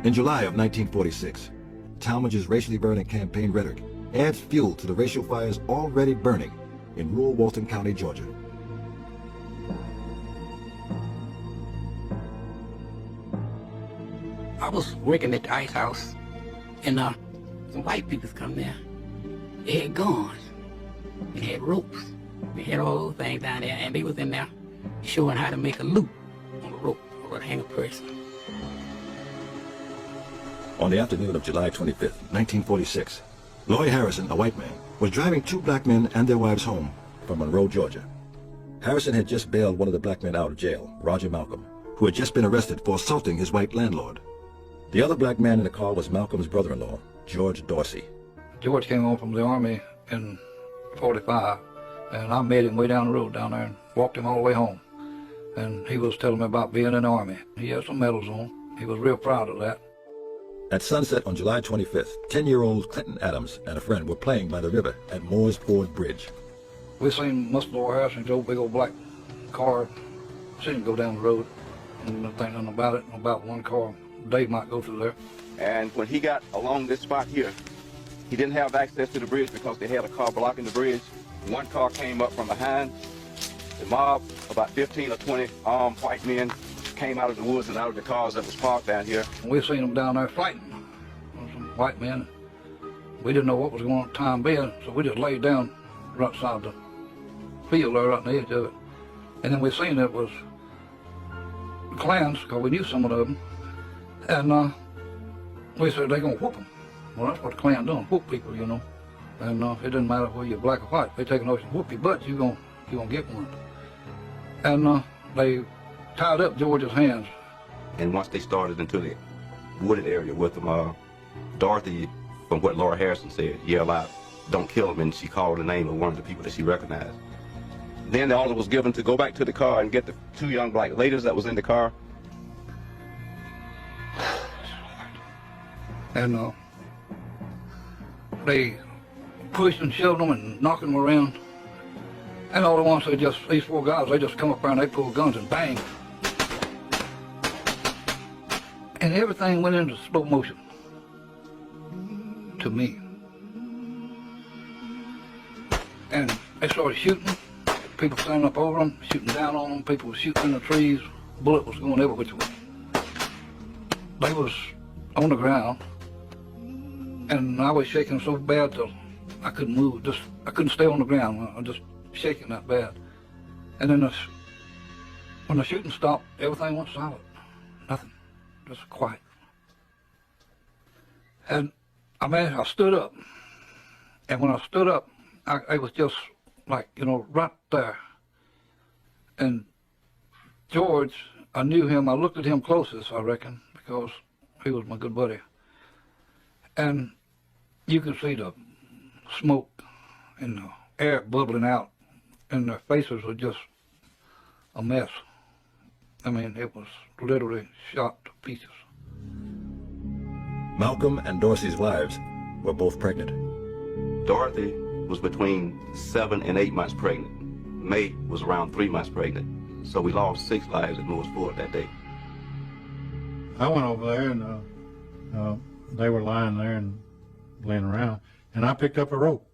In July of 1946, Talmadge's racially burning campaign rhetoric adds fuel to the racial fires already burning in rural Walton County, Georgia. I was working at the ice house, and some white people come there. They had guns, they had ropes, they had all those things down there, and they was in there showing how to make a loop on a rope or to hang a person. On the afternoon of July 25th, 1946, Loy Harrison, a white man, was driving two black men and their wives home from Monroe, Georgia. Harrison had just bailed one of the black men out of jail, Roger Malcolm, who had just been arrested for assaulting his white landlord. The other black man in the car was Malcolm's brother-in-law, George Dorsey. George came home from the Army in '45, and I met him way down the road down there and walked him all the way home. And he was telling me about being in the Army. He had some medals on. He was real proud of that. At sunset on July 25th, 10-year-old Clinton Adams and a friend were playing by the river at Moore's Ford Bridge. We seen Mr. Loy Harrison's old big old black car. Seen him go down the road. And I think nothing about it, about one car. Dave might go through there. And when he got along this spot here, he didn't have access to the bridge because they had a car blocking the bridge. One car came up from behind. The mob, about 15 or 20 armed white men, came out of the woods and out of the cars that was parked down here. We seen them down there fighting. Some white men. We didn't know what was going on at the time being, so we just laid down right side the field there, right on the edge of it. And then we seen it was Klans, because we knew some of them. And we said, they're going to whoop them. Well, that's what the Klan doing, whoop people, you know. And it didn't matter whether you're black or white. They take an ocean, whoop your butt, you're gonna get one. And they tied up George's hands. And once they started into the wooded area with them, Dorothy, from what Loy Harrison said, yelled out, "Don't kill him," and she called the name of one of the people that she recognized. Then the order was given to go back to the car and get the two young black ladies that was in the car. And they pushed and shoved them and knocked them around. And all at once, these four guys, they just come up there and they pulled guns and bang. And everything went into slow motion. To me. And they started shooting. People standing up over them, shooting down on them. People were shooting in the trees. Bullet was going every which way. They was on the ground. And I was shaking so bad till I couldn't move. I couldn't stay on the ground. I was just shaking that bad. And then when the shooting stopped, everything went silent. Nothing. Just quiet. And I stood up. And when I stood up, I was just like, right there. And George, I knew him. I looked at him closest, I reckon, because he was my good buddy. And you could see the smoke and the air bubbling out, and their faces were just a mess. I mean, it was literally shot to pieces. Malcolm and Dorsey's wives were both pregnant. Dorothy was between 7 and 8 months pregnant. Mae was around 3 months pregnant. So we lost 6 lives at Moore's Ford that day. I went over there and they were lying there and laying around, and I picked up a rope.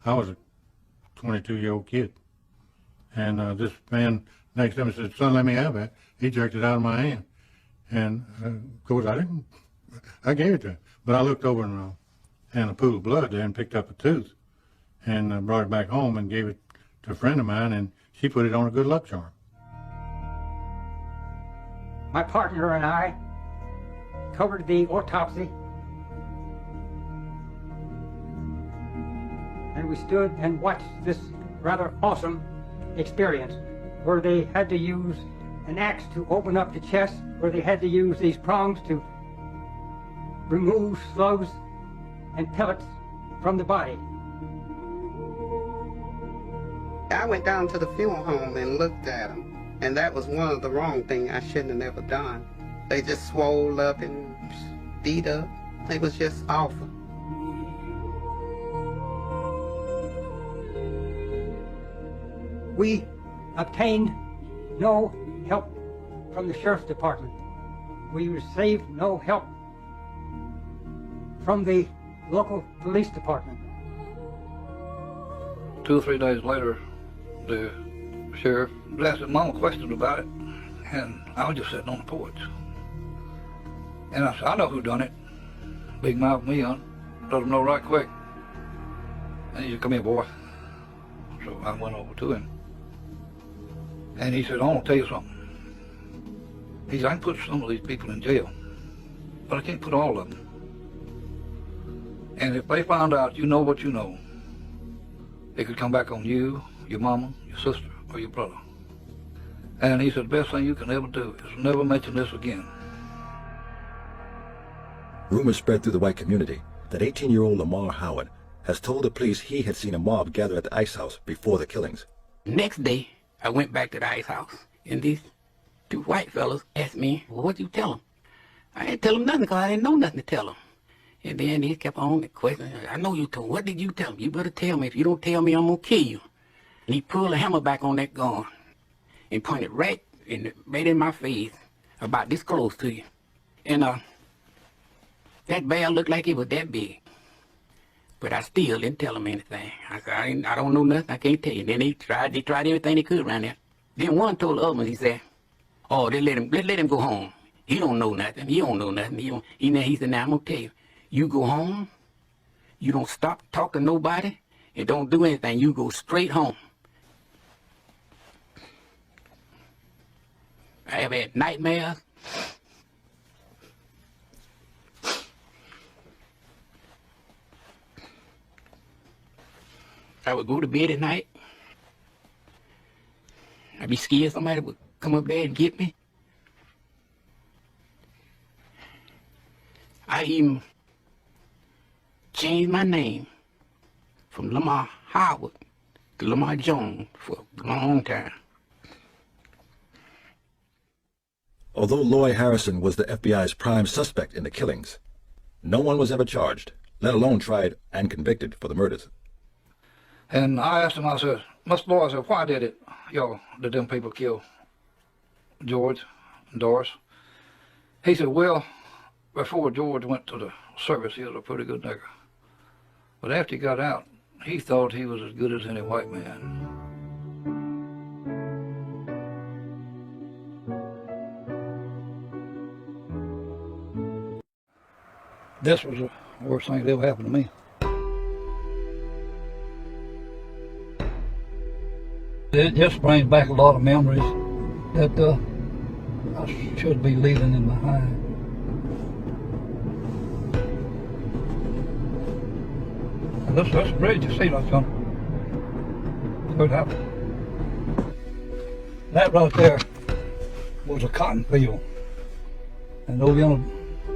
I was a 22-year-old kid. And this man next to him said, "Son, let me have that." He jerked it out of my hand. And of course I gave it to him. But I looked over and a pool of blood there and picked up a tooth and brought it back home and gave it to a friend of mine, and she put it on a good luck charm. My partner and I covered the autopsy, and we stood and watched this rather awesome experience where they had to use an axe to open up the chest, where they had to use these prongs to remove slugs and pellets from the body. I went down to the funeral home and looked at them, and that was one of the wrong things I shouldn't have never done. They just swole up and beat up. It was just awful. We obtained no help from the sheriff's department. We received no help from the local police department. 2 or 3 days later, the sheriff was asking Mama questions about it, and I was just sitting on the porch. And I said, I know who done it. Big mouth me on, let him know right quick. And he said, come here, boy. So I went over to him. And he said, I want to tell you something. He said, I can put some of these people in jail, but I can't put all of them. And if they find out you know what you know, it could come back on you, your mama, your sister, or your brother. And he said, the best thing you can ever do is never mention this again. Rumors spread through the white community that 18-year-old Lamar Howard has told the police he had seen a mob gather at the ice house before the killings. Next day, I went back to the ice house, and these 2 white fellas asked me, well, what'd you tell them? I didn't tell them nothing because I didn't know nothing to tell them. And then he kept on questioning, I know you told them. What did you tell them? You better tell me. If you don't tell me, I'm going to kill you. And he pulled a hammer back on that gun and pointed right in my face, about this close to you. And that bear looked like it was that big. But I still didn't tell him anything. I said, I don't know nothing, I can't tell you. Then they tried everything they could around there. Then one told the other one, he said, oh, let's let him go home. He don't know nothing. He don't know nothing. He said, now I'm gonna tell you, you go home, you don't stop talking to nobody, and don't do anything. You go straight home. I have had nightmares. I would go to bed at night. I'd be scared somebody would come up there and get me. I even changed my name from Lamar Howard to Lamar Jones for a long time. Although Loy Harrison was the FBI's prime suspect in the killings, no one was ever charged, let alone tried and convicted for the murders. And I asked him, I said, Mr. Loy, I said, why did them people kill George and Doris? He said, well, before George went to the service, he was a pretty good nigger. But after he got out, he thought he was as good as any white man. This was the worst thing that ever happened to me. It just brings back a lot of memories that I should be leaving them behind. And this bridge, you see, that's on. Good happened. That right there was a cotton field. And over yonder,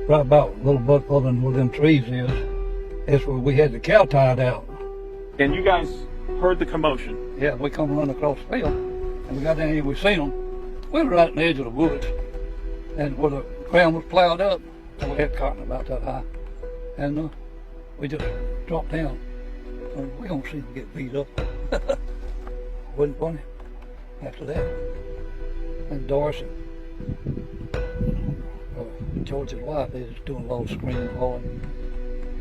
right about a little bit further than where them trees is, that's where we had the cow tied out. And you guys heard the commotion? Yeah, we come running across the field, and we got down here, we seen them. We were right on the edge of the woods, and where the ground was plowed up, and we had cotton about that high. And we just dropped down. We don't see them get beat up. Wasn't funny after that. And Doris and George's wife, they was doing a lot of screaming and hauling.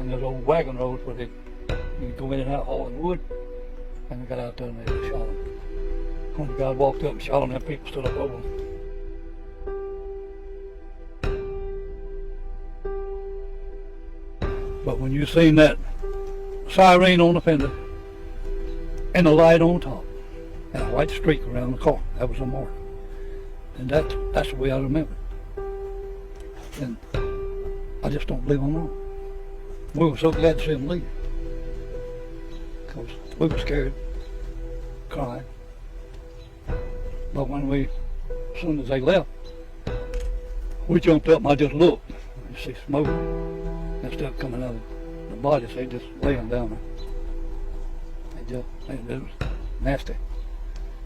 And there's old wagon roads where you go in and out hauling wood. And we got out there and they shot him. When the guy walked up and shot him, then people stood up over him. But when you seen that siren on the fender and a light on top and a white streak around the car, that was a mark. And that's the way I remember it. And I just don't believe I'm wrong. We were so glad to see him leave. Because we were scared, crying. But as soon as they left, we jumped up and I just looked and see smoke and stuff coming out of the bodies. They just laying down there. It was nasty.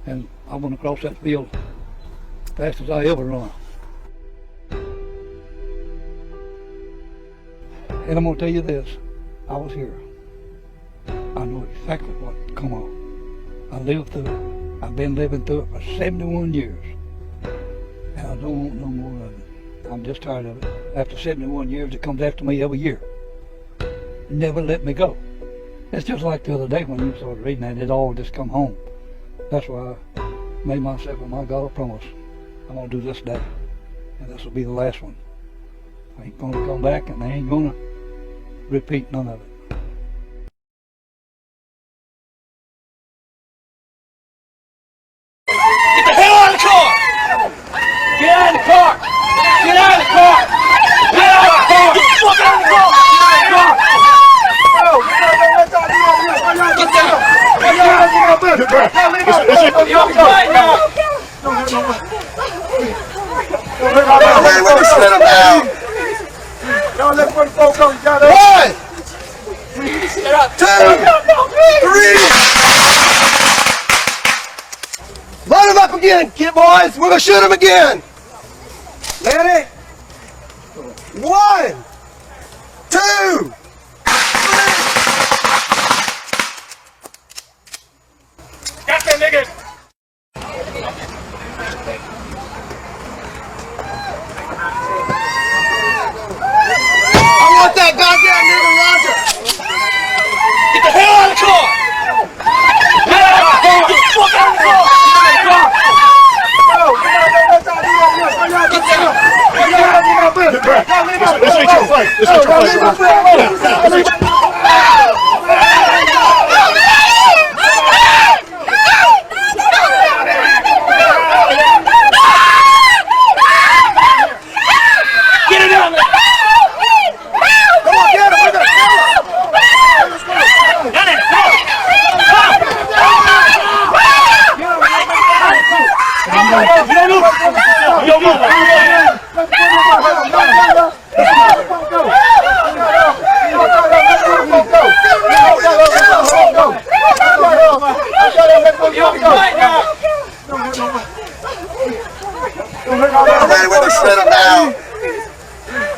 And I went across that field as fast as I ever run. And I'm gonna tell you this, I was here. I know exactly what come on. I lived through it. I've been living through it for 71 years. And I don't want no more of it. I'm just tired of it. After 71 years, it comes after me every year. never let me go. It's just like the other day when you started reading that, it all just come home. That's why I made myself and my God a promise. I'm gonna do this day, and this will be the last one. I ain't gonna come back, and I ain't gonna repeat none of it. Get the hell out of the car! Get out of the car! Get out of the car! Get out of the car! Get the fuck out of the car! Get down! You're right now! One, two, three. Load him up again, kid boys. We're gonna shoot him again. Ready? 1, 2. Got that nigga! I want that goddamn nigga Roger. Get the hell out of the car! Get out of the car! Get the fuck out of the car! Get down! This ain't your fight. This ain't your fight. Get it out! Come on, get him. We're gonna kill him. Get it! Ready, we're gonna shoot him now.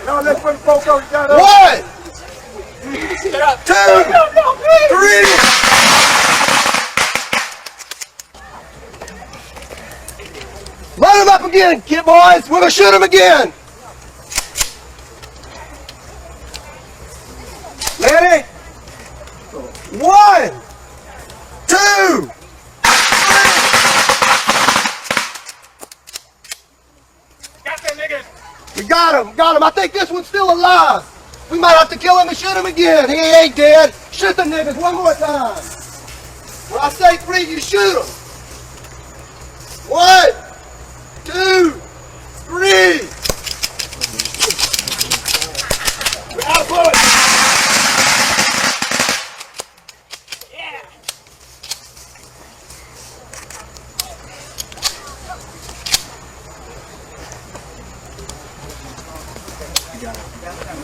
1, 2, 3. Load him up again, kid boys. We're gonna shoot him again. Ready? 1, 2. Got that nigga! We got him. I think this one's still alive. We might have to kill him and shoot him again. He ain't dead. Shoot the niggas one more time. When I say 3, you shoot him. 1, 2, 3. We're out of bullets.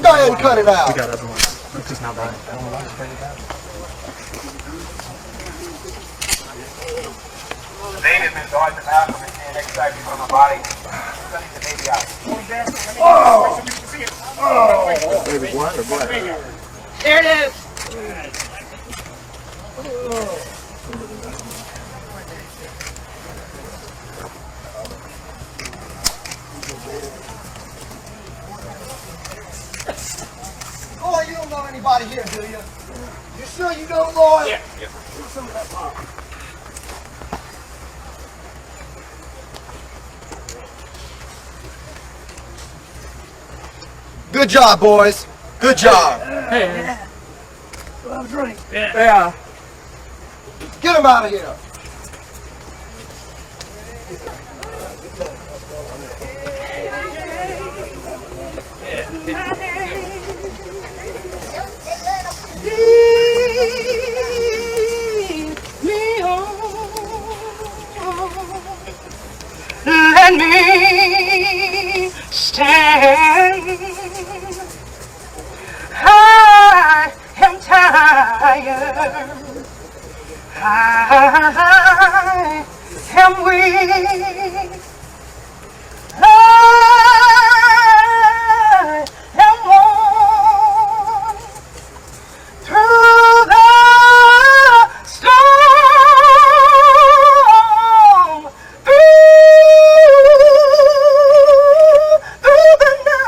Go ahead and cut it out. got other ones. It's just not bad. I don't know why it's pretty bad. Native is Dorothy Dorsey-Malcom and extracted from her body. Studied the baby out. Baby black or black? There it is! Loy, you don't know anybody here, do you? You sure you know Loy? Yeah. Give me some of that pop. Good job, boys. Good job. Hey. Well, drink. Yeah. Get him out of here. Let me stand. I am tired. I am weak. I am worn through the storm, through the night.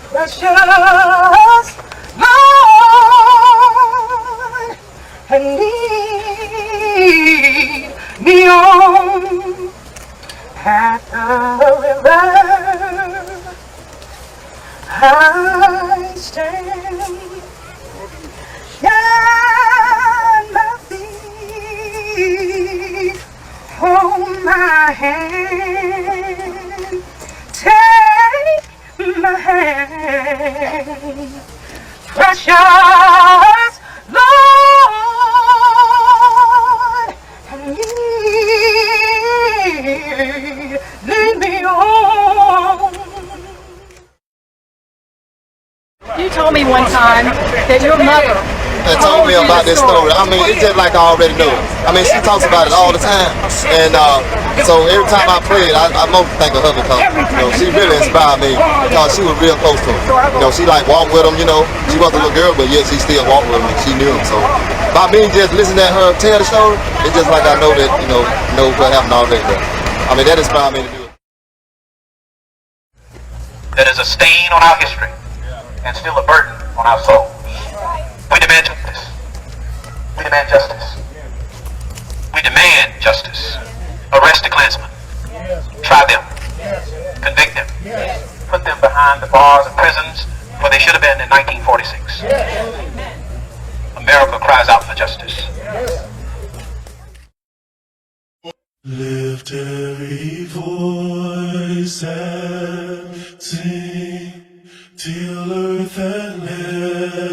precious Lord, and lead me on at the river. I stand, shine my feet, hold my hand, take my hand, precious Lord, and lead me on. You told me one time that your mother told me about this story. I mean, it's just like I already know. I mean, she talks about it all the time. And so every time I play it, I mostly think of her because, she really inspired me because she was real close to him. She like walked with him, She was a little girl, but yet she still walked with him and she knew him. So by me just listening to her tell the story, it's just like I know that, know what happened already. But I mean, that inspired me to do it. That is a stain on our history and still a burden on our souls. We demand justice. We demand justice. We demand justice. Arrest the Klansmen. Try them. Convict them. Put them behind the bars of prisons where they should have been in 1946. America cries out for justice. Lift every voice and sing till earth and heaven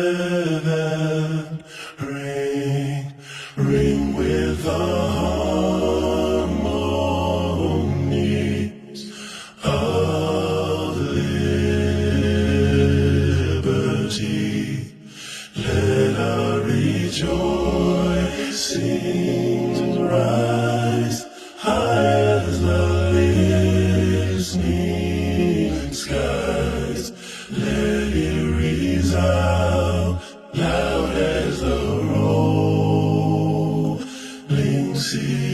ring with the harmonies of liberty. Let our rejoicing rise high as the listening skies. Let it resound loud as the rolling sea.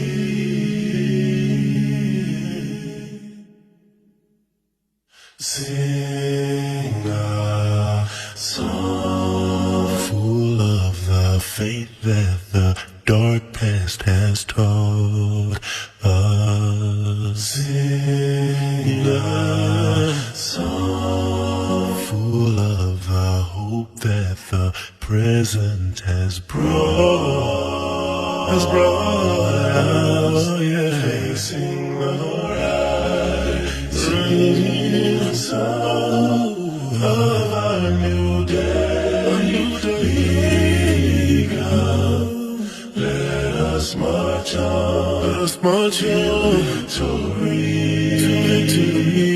Sing a song full of the faith that the dark past has taught us. Sing a song full of the hope that the present has brought. Facing the rising sun of our new day. Let us march on, to victory.